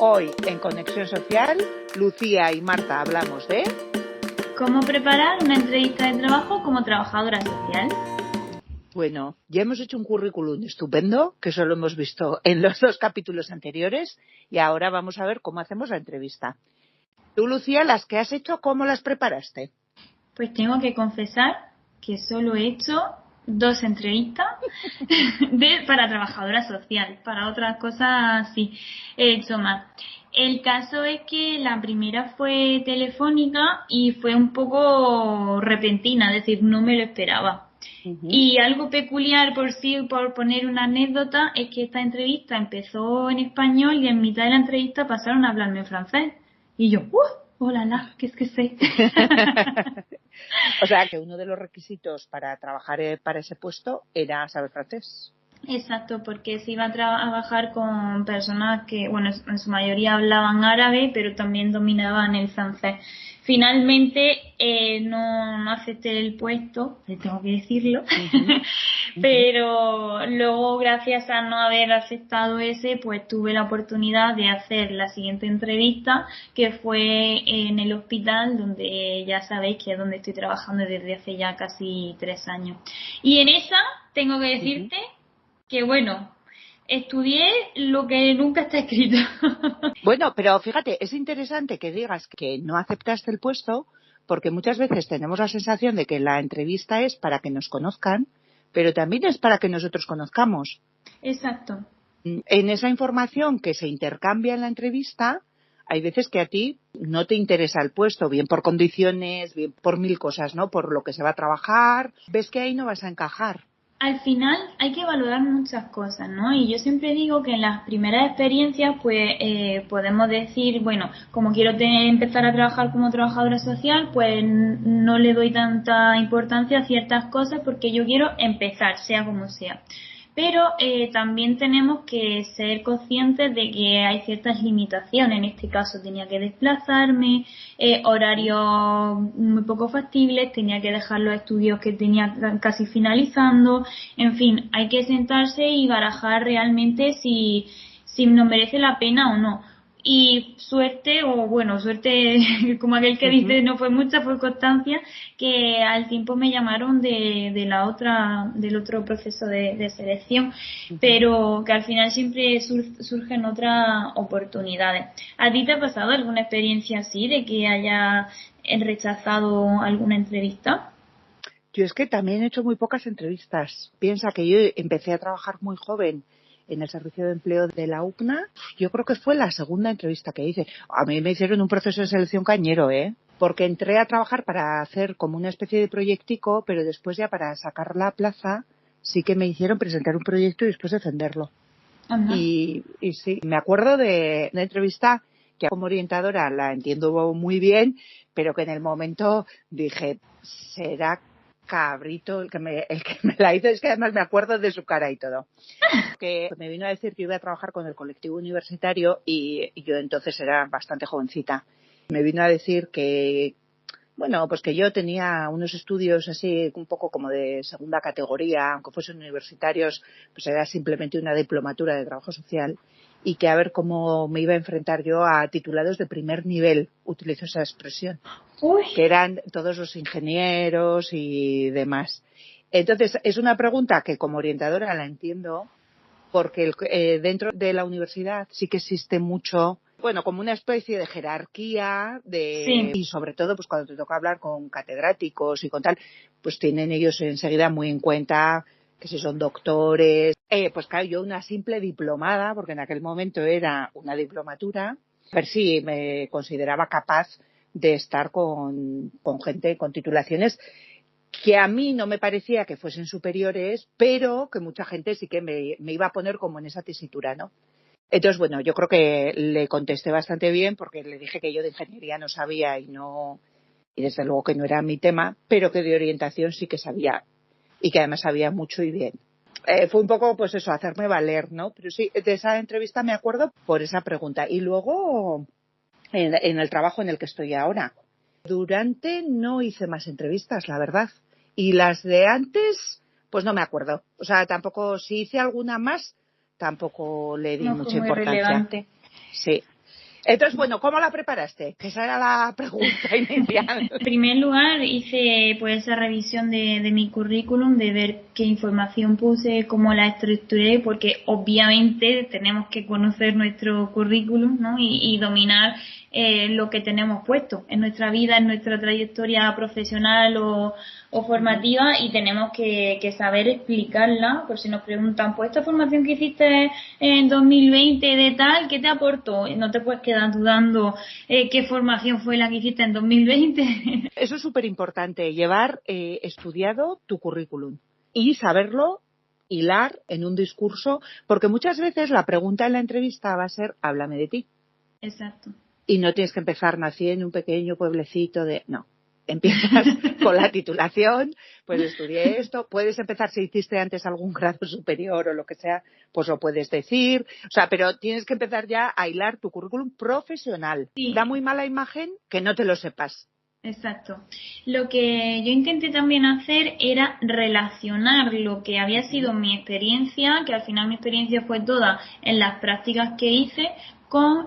Hoy, en Conexión Social, Lucía y Marta hablamos de... ¿Cómo preparar una entrevista de trabajo como trabajadora social? Bueno, ya hemos hecho un currículum estupendo, que eso lo hemos visto en los 2 capítulos anteriores, y ahora vamos a ver cómo hacemos la entrevista. Tú, Lucía, las que has hecho, ¿cómo las preparaste? Pues tengo que confesar que solo he hecho 2 entrevistas para trabajadora social. Para otras cosas sí he hecho más. El caso es que la primera fue telefónica y fue un poco repentina, es decir, no me lo esperaba. Y algo peculiar por poner una anécdota, es que esta entrevista empezó en español y en mitad de la entrevista pasaron a hablarme en francés. Y yo, hola, ¿qué es que sé? O sea, que uno de los requisitos para trabajar para ese puesto era saber francés. Exacto, porque se iba a trabajar con personas que, bueno, en su mayoría hablaban árabe, pero también dominaban el francés. Finalmente no acepté el puesto, tengo que decirlo, pero luego, gracias a no haber aceptado ese, pues tuve la oportunidad de hacer la siguiente entrevista, que fue en el hospital, donde ya sabéis que es donde estoy trabajando desde hace ya casi 3 años. Y en esa, tengo que decirte que, bueno, estudié lo que nunca está escrito. Bueno, pero fíjate, es interesante que digas que no aceptaste el puesto, porque muchas veces tenemos la sensación de que la entrevista es para que nos conozcan, pero también es para que nosotros conozcamos. Exacto. En esa información que se intercambia en la entrevista, hay veces que a ti no te interesa el puesto, bien por condiciones, bien por 1000 cosas, ¿no? Por lo que se va a trabajar, ves que ahí no vas a encajar. Al final hay que valorar muchas cosas, ¿no? Y yo siempre digo que en las primeras experiencias, pues podemos decir, bueno, como quiero empezar a trabajar como trabajadora social, pues no le doy tanta importancia a ciertas cosas porque yo quiero empezar, sea como sea. Pero también tenemos que ser conscientes de que hay ciertas limitaciones. En este caso tenía que desplazarme, horarios muy poco factibles, tenía que dejar los estudios que tenía casi finalizando. En fin, hay que sentarse y barajar realmente si nos merece la pena o no. Y suerte, o bueno, suerte como aquel que dice no fue mucha, fue constancia, que al tiempo me llamaron del otro proceso de selección, pero que al final siempre surgen otras oportunidades. ¿A ti te ha pasado alguna experiencia así de que haya rechazado alguna entrevista? Yo es que también he hecho muy pocas entrevistas. Piensa que yo empecé a trabajar muy joven en el servicio de empleo de la UCNA. Yo creo que fue la segunda entrevista que hice. A mí me hicieron un proceso de selección cañero, porque entré a trabajar para hacer como una especie de proyectico, pero después ya para sacar la plaza sí que me hicieron presentar un proyecto y después defenderlo. Y sí, me acuerdo de una entrevista que como orientadora la entiendo muy bien, pero que en el momento dije, será cabrito el que me la hizo. Es que además me acuerdo de su cara y todo. Que me vino a decir que iba a trabajar con el colectivo universitario y yo entonces era bastante jovencita. Me vino a decir que, bueno, pues que yo tenía unos estudios así un poco como de segunda categoría, aunque fuesen universitarios, pues era simplemente una diplomatura de trabajo social, y que a ver cómo me iba a enfrentar yo a titulados de primer nivel, utilizo esa expresión, que eran todos los ingenieros y demás. Entonces, es una pregunta que como orientadora la entiendo, porque dentro de la universidad sí que existe mucho, bueno, como una especie de jerarquía y sobre todo pues cuando te toca hablar con catedráticos y con tal, pues tienen ellos enseguida muy en cuenta que si son doctores, pues claro, yo una simple diplomada, porque en aquel momento era una diplomatura, pero sí me consideraba capaz de estar con gente con titulaciones que a mí no me parecía que fuesen superiores, pero que mucha gente sí que me iba a poner como en esa tesitura, ¿no? Entonces, bueno, yo creo que le contesté bastante bien porque le dije que yo de ingeniería no sabía y desde luego que no era mi tema, pero que de orientación sí que sabía y que además sabía mucho y bien. Fue un poco, pues eso, hacerme valer, ¿no? Pero sí, de esa entrevista me acuerdo por esa pregunta. Y luego, en el trabajo en el que estoy ahora, durante no hice más entrevistas, la verdad. Y las de antes, pues no me acuerdo. O sea, tampoco, si hice alguna más, tampoco le di No fue mucha muy importancia. relevante. Sí. Entonces, bueno, ¿cómo la preparaste? Que esa era la pregunta inicial. En primer lugar, hice pues esa revisión de mi currículum, de ver qué información puse, cómo la estructuré, porque obviamente tenemos que conocer nuestro currículum, ¿no? Y dominar lo que tenemos puesto en nuestra vida, en nuestra trayectoria profesional o formativa, y tenemos que saber explicarla. Por si nos preguntan, pues esta formación que hiciste en 2020 de tal, ¿qué te aportó? No te puedes quedar dudando qué formación fue la que hiciste en 2020. Eso es súper importante, llevar estudiado tu currículum y saberlo hilar en un discurso, porque muchas veces la pregunta en la entrevista va a ser, háblame de ti. Exacto. Y no tienes que empezar, nací en un pequeño pueblecito de... No, empiezas con la titulación, pues estudié esto, puedes empezar si hiciste antes algún grado superior o lo que sea, pues lo puedes decir, o sea, pero tienes que empezar ya a hilar tu currículum profesional. Sí. Da muy mala imagen que no te lo sepas. Exacto. Lo que yo intenté también hacer era relacionar lo que había sido mi experiencia, que al final mi experiencia fue toda en las prácticas que hice, con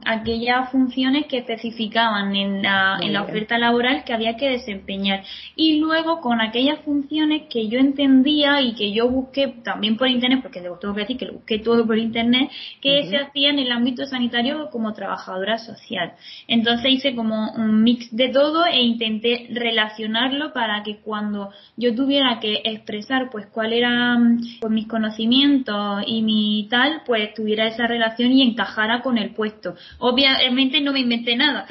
aquellas funciones que especificaban en la oferta laboral que había que desempeñar, y luego con aquellas funciones que yo entendía y que yo busqué también por internet, porque tengo que decir que lo busqué todo por internet, que se hacía en el ámbito sanitario como trabajadora social. Entonces hice como un mix de todo e intenté relacionarlo para que cuando yo tuviera que expresar pues cuál eran pues mis conocimientos y mi tal, pues tuviera esa relación y encajara con el puesto. Obviamente no me inventé nada.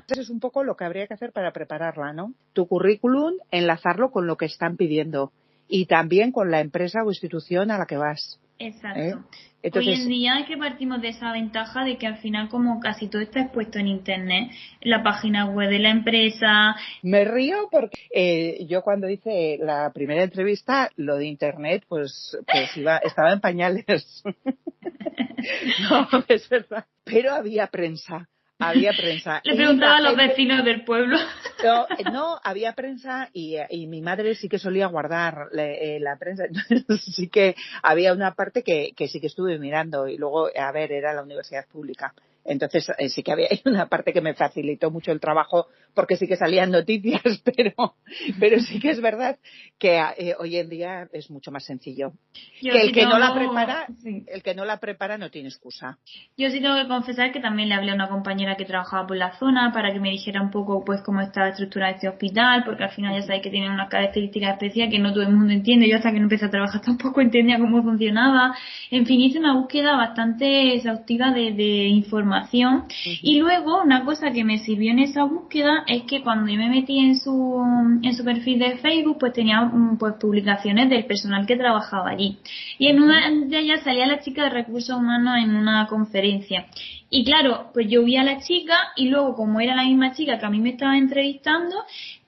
Eso es un poco lo que habría que hacer para prepararla, ¿no? Tu currículum, enlazarlo con lo que están pidiendo y también con la empresa o institución a la que vas. Exacto. Entonces, hoy en día es que partimos de esa ventaja de que al final, como casi todo está expuesto en internet, la página web de la empresa. Me río porque yo cuando hice la primera entrevista, lo de internet, pues estaba en pañales. No, es verdad. Pero había prensa. Le preguntaba a los vecinos del pueblo. No, había prensa y mi madre sí que solía guardar la prensa. Entonces sí que había una parte que sí que estuve mirando y luego, a ver, era la universidad pública. Entonces sí que había una parte que me facilitó mucho el trabajo porque sí que salían noticias, pero sí que es verdad que hoy en día es mucho más sencillo. Que el que no la prepara no tiene excusa. Yo sí tengo que confesar que también le hablé a una compañera que trabajaba por la zona para que me dijera un poco pues cómo estaba estructurado este hospital, porque al final ya sabéis que tiene unas características especiales que no todo el mundo entiende. Yo hasta que no empecé a trabajar tampoco entendía cómo funcionaba. En fin, hice una búsqueda bastante exhaustiva de información. Y luego una cosa que me sirvió en esa búsqueda es que cuando yo me metí en su perfil de Facebook, pues tenía pues publicaciones del personal que trabajaba allí. Y en una de ellas salía la chica de recursos humanos en una conferencia. Y claro, pues yo vi a la chica y luego, como era la misma chica que a mí me estaba entrevistando,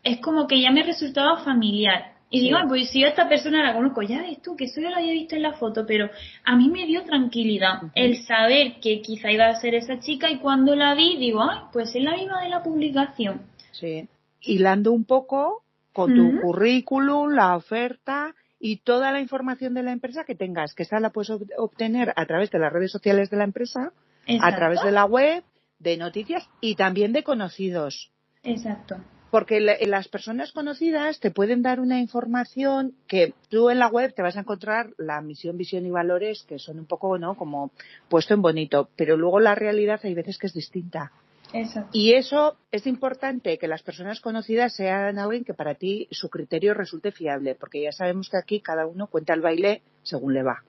es como que ya me resultaba familiar. Y digo, pues si yo a esta persona la conozco, ya ves tú, que eso yo la había visto en la foto, pero a mí me dio tranquilidad el saber que quizá iba a ser esa chica, y cuando la vi, digo, ay, pues es la misma de la publicación. Sí, hilando un poco con tu currículum, la oferta y toda la información de la empresa que tengas, que esa la puedes obtener a través de las redes sociales de la empresa, a través de la web, de noticias y también de conocidos. Exacto. Porque las personas conocidas te pueden dar una información que tú en la web te vas a encontrar la misión, visión y valores que son un poco, ¿no?, como puesto en bonito, pero luego la realidad hay veces que es distinta. Exacto. Y eso es importante, que las personas conocidas sean alguien que para ti su criterio resulte fiable, porque ya sabemos que aquí cada uno cuenta el baile según le va.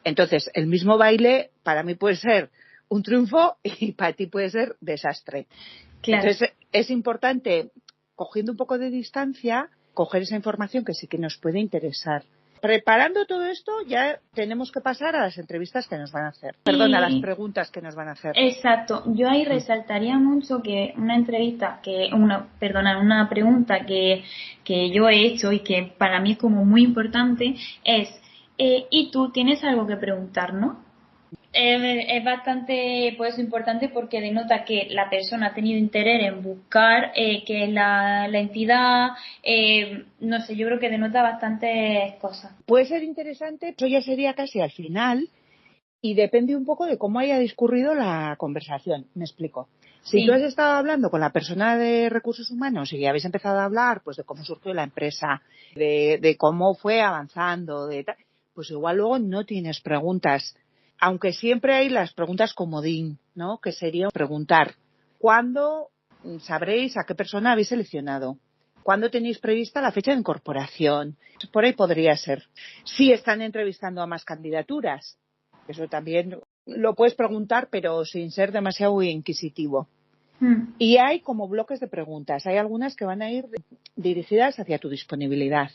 Entonces, el mismo baile para mí puede ser un triunfo y para ti puede ser desastre. Claro. Entonces, es importante, cogiendo un poco de distancia, coger esa información que sí que nos puede interesar. Preparando todo esto, ya tenemos que pasar a las entrevistas que nos van a hacer. Perdón, a las preguntas que nos van a hacer. Exacto. Yo ahí resaltaría mucho que una pregunta que yo he hecho y que para mí es como muy importante es, ¿y tú tienes algo que preguntar, no? Es bastante pues importante porque denota que la persona ha tenido interés en buscar que la entidad, no sé, yo creo que denota bastantes cosas. Puede ser interesante, eso ya sería casi al final, y depende un poco de cómo haya discurrido la conversación. Me explico. Si Sí. tú has estado hablando con la persona de recursos humanos y habéis empezado a hablar pues de cómo surgió la empresa, de cómo fue avanzando, pues igual luego no tienes preguntas. Aunque siempre hay las preguntas comodín, ¿no? Que sería preguntar, ¿cuándo sabréis a qué persona habéis seleccionado? ¿Cuándo tenéis prevista la fecha de incorporación? Por ahí podría ser. Si están entrevistando a más candidaturas, eso también lo puedes preguntar, pero sin ser demasiado inquisitivo. Y hay como bloques de preguntas. Hay algunas que van a ir dirigidas hacia tu disponibilidad.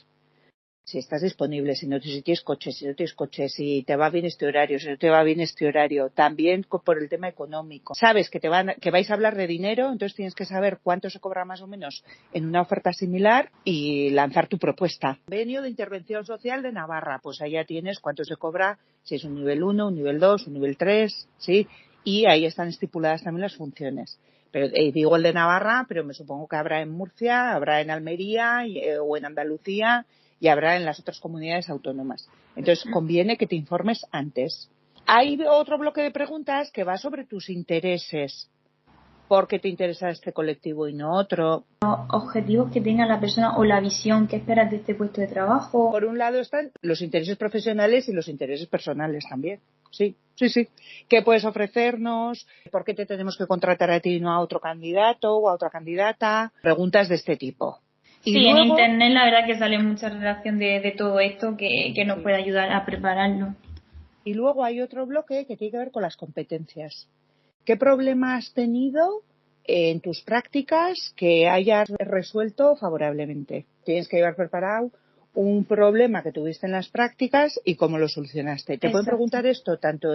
Si estás disponible, si tienes coche, si no tienes coche, si te va bien este horario, si no te va bien este horario. También por el tema económico. Sabes que vais a hablar de dinero, entonces tienes que saber cuánto se cobra más o menos en una oferta similar y lanzar tu propuesta. Convenio de intervención social de Navarra, pues allá tienes cuánto se cobra, si es un nivel 1, un nivel 2, un nivel 3, ¿sí? Y ahí están estipuladas también las funciones. Pero digo el de Navarra, pero me supongo que habrá en Murcia, habrá en Almería o en Andalucía y habrá en las otras comunidades autónomas. Entonces, conviene que te informes antes. Hay otro bloque de preguntas que va sobre tus intereses. ¿Por qué te interesa este colectivo y no otro? Objetivos que tenga la persona o la visión que esperas de este puesto de trabajo. Por un lado están los intereses profesionales y los intereses personales también. Sí. ¿Qué puedes ofrecernos? ¿Por qué te tenemos que contratar a ti y no a otro candidato o a otra candidata? Preguntas de este tipo. Sí, luego, en internet la verdad que sale mucha relación de todo esto que nos puede ayudar a prepararlo. Y luego hay otro bloque que tiene que ver con las competencias. ¿Qué problema has tenido en tus prácticas que hayas resuelto favorablemente? Tienes que llevar preparado un problema que tuviste en las prácticas y cómo lo solucionaste. Te pueden preguntar esto tanto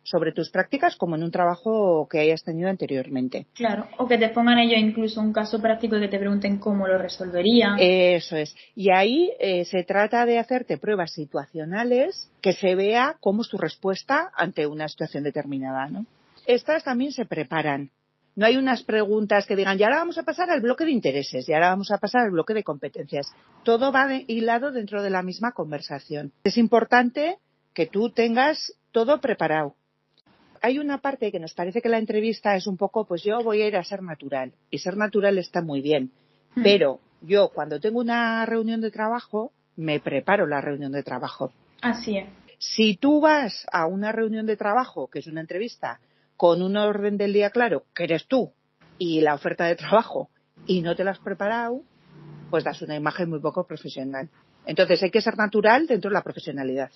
sobre tus prácticas como en un trabajo que hayas tenido anteriormente. Claro, o que te pongan ellos incluso un caso práctico y que te pregunten cómo lo resolverían. Eso es. Y ahí se trata de hacerte pruebas situacionales que se vea cómo es tu respuesta ante una situación determinada, ¿no? Estas también se preparan. No hay unas preguntas que digan, ya ahora vamos a pasar al bloque de intereses, y ahora vamos a pasar al bloque de competencias. Todo va hilado dentro de la misma conversación. Es importante que tú tengas todo preparado. Hay una parte que nos parece que la entrevista es un poco, pues yo voy a ir a ser natural. Y ser natural está muy bien. Pero yo cuando tengo una reunión de trabajo, me preparo la reunión de trabajo. Así es. Si tú vas a una reunión de trabajo, que es una entrevista, con un orden del día claro, que eres tú, y la oferta de trabajo, y no te la has preparado, pues das una imagen muy poco profesional. Entonces hay que ser natural dentro de la profesionalidad.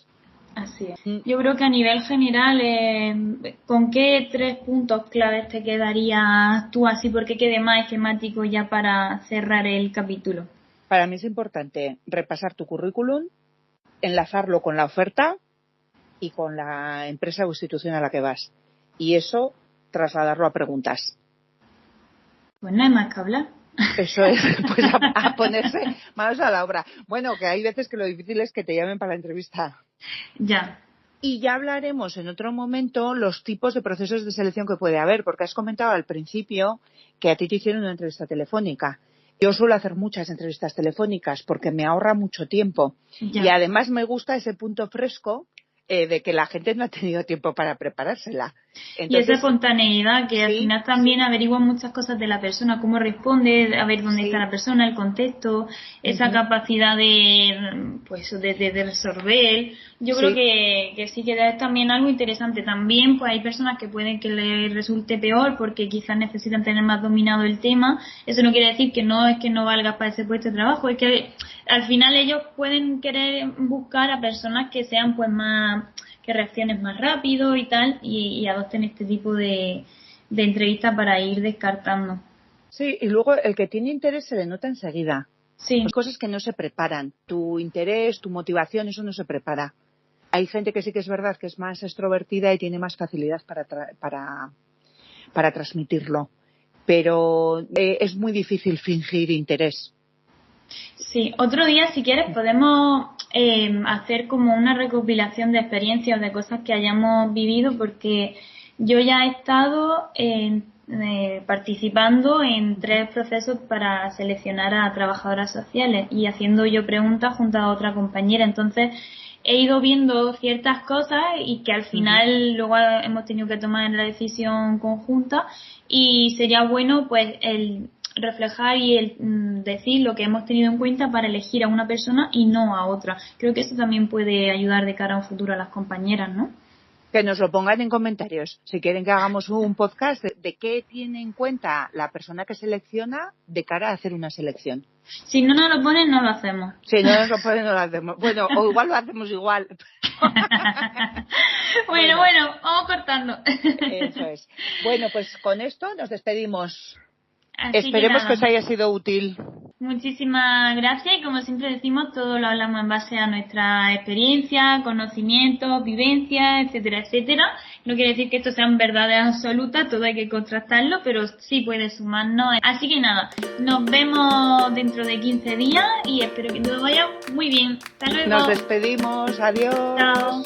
Así es. Yo creo que a nivel general, ¿con qué 3 puntos claves te quedarías tú así porque quede más esquemático ya para cerrar el capítulo? Para mí es importante repasar tu currículum, enlazarlo con la oferta y con la empresa o institución a la que vas. Y eso, trasladarlo a preguntas. Pues no hay más que hablar. Eso es, pues a ponerse manos a la obra. Bueno, que hay veces que lo difícil es que te llamen para la entrevista. Ya. Y ya hablaremos en otro momento los tipos de procesos de selección que puede haber, porque has comentado al principio que a ti te hicieron una entrevista telefónica. Yo suelo hacer muchas entrevistas telefónicas porque me ahorra mucho tiempo. Ya. Y además me gusta ese punto fresco de que la gente no ha tenido tiempo para preparársela. Entonces, y esa espontaneidad que al final también averigua muchas cosas de la persona, cómo responde, a ver dónde está la persona, el contexto, esa capacidad de resolver. Yo creo que sí que es también algo interesante. También pues hay personas que pueden que les resulte peor porque quizás necesitan tener más dominado el tema. Eso no quiere decir que no valgas para ese puesto de trabajo, es que al final ellos pueden querer buscar a personas que sean pues más, que reaccionen más rápido y tal, y adopten este tipo de entrevistas para ir descartando. Sí, y luego el que tiene interés se le nota enseguida. Sí. Hay cosas que no se preparan. Tu interés, tu motivación, eso no se prepara. Hay gente que sí que es verdad que es más extrovertida y tiene más facilidad para transmitirlo. Pero es muy difícil fingir interés. Sí, otro día si quieres podemos hacer como una recopilación de experiencias, de cosas que hayamos vivido, porque yo ya he estado participando en 3 procesos para seleccionar a trabajadoras sociales y haciendo yo preguntas junto a otra compañera. Entonces he ido viendo ciertas cosas y que al final luego hemos tenido que tomar la decisión conjunta, y sería bueno pues el reflejar y el decir lo que hemos tenido en cuenta para elegir a una persona y no a otra. Creo que eso también puede ayudar de cara a un futuro a las compañeras, ¿no? Que nos lo pongan en comentarios. Si quieren que hagamos un podcast de qué tiene en cuenta la persona que selecciona de cara a hacer una selección. Si no nos lo ponen, no lo hacemos. Si no nos lo ponen, no lo hacemos. Bueno, o igual lo hacemos igual. Bueno, vamos cortando. Eso es. Bueno, pues con esto nos despedimos. Así Esperemos que os nada. haya sido útil. Muchísimas gracias, y como siempre decimos, todo lo hablamos en base a nuestra experiencia, conocimientos, vivencias, etcétera, etcétera. No quiere decir que esto sean verdades absolutas, todo hay que contrastarlo, pero sí puede sumarnos. Así que nada, nos vemos dentro de 15 días y espero que todo vaya muy bien. Hasta luego. Nos despedimos. Adiós. Chao.